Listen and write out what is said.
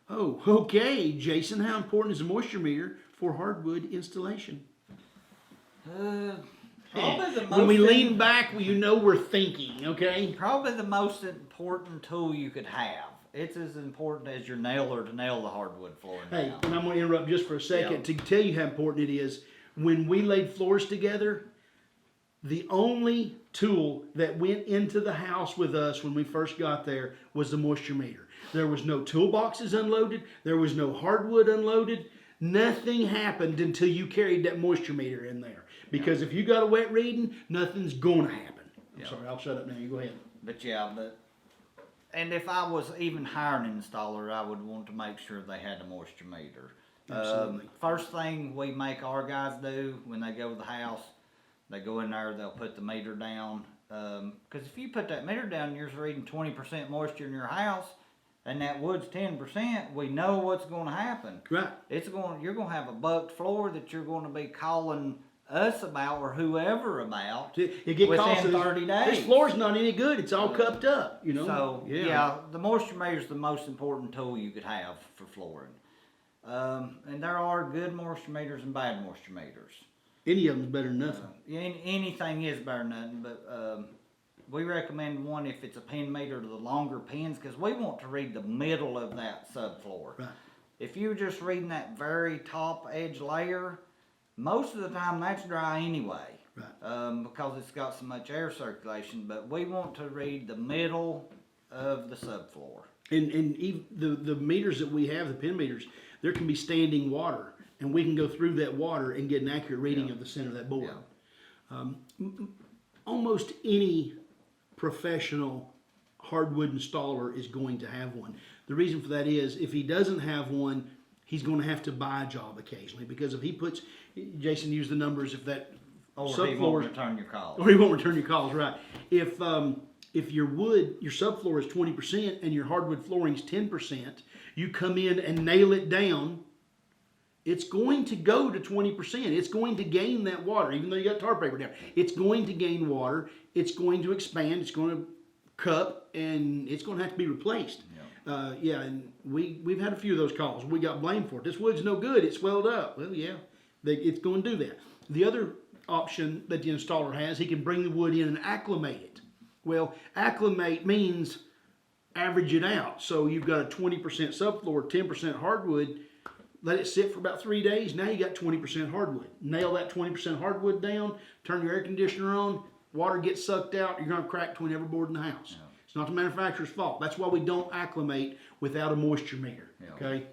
Oh, okay, Jason. How important is a moisture meter for hardwood installation? Probably the When we most lean back, well, you know we're thinking. Okay. Probably the most important tool you could have. It's as important as your nailer to nail the hardwood flooring Hey, down. and I'm going to interrupt just for a second Yeah. to tell you how important it is. When we laid floors together, the only tool that went into the house with us when we first got there was the moisture meter. There was no toolboxes unloaded. There was no hardwood unloaded. Nothing happened until you carried that moisture meter in there. Because if you got a wet reading, nothing's going to happen. I'm Yeah. sorry, I'll shut up now. You go ahead. And if I was even hiring an installer, I would want to make sure they had a moisture meter. Absolutely. First thing we make our guys do when they go to the house, they go in there, they'll put the meter down. Because if you put that meter down and you're reading 20% moisture in your house, and that wood's 10%, we know what's going to happen. Right. You're going to have a bucked floor that you're going to be calling us about or whoever about You get calls, within 30 days. This floor's not any good. It's all cupped up, you know. So yeah, the moisture meter is the most important tool you could have for flooring. And there are good moisture meters and bad moisture meters. Any of them's better than nothing. Anything is better than nothing, but we recommend one if it's a pin meter to the longer pins because we want to read the middle of that subfloor. Right. If you're just reading that very top edge layer, most of the time that's dry anyway. Right. Because it's got so much air circulation, but we want to read the middle of the subfloor. And even the meters that we have, the pin meters, there can be standing water, and we can go through that water and get an accurate reading of the center of that board. Almost any professional hardwood installer is going to have one. The reason for that is if he doesn't have one, he's going to have to buy a job occasionally because if he puts, Jason used the numbers, if that Or he subfloor, won't return your calls. or he won't return your calls, right? If your wood, your subfloor is 20% and your hardwood flooring is 10%, you come in and nail it down, it's going to go to 20%. It's going to gain that water, even though you got tar paper down. It's going to gain water. It's going to expand. It's going to cup, and it's going to have to be replaced. And we've had a few of those calls. We got blamed for it. This wood's no good. It swelled up. Well, yeah, it's going to do that. The other option that the installer has, he can bring the wood in and acclimate it. Well, acclimate means average it out. So you've got a 20% subfloor, 10% hardwood. Let it sit for about 3 days. Now you got 20% hardwood. Nail that 20% hardwood down. Turn your air conditioner on. Water gets sucked out. You're going to crack between every board in the house. It's not the manufacturer's fault. That's why we don't acclimate without a moisture meter. Okay.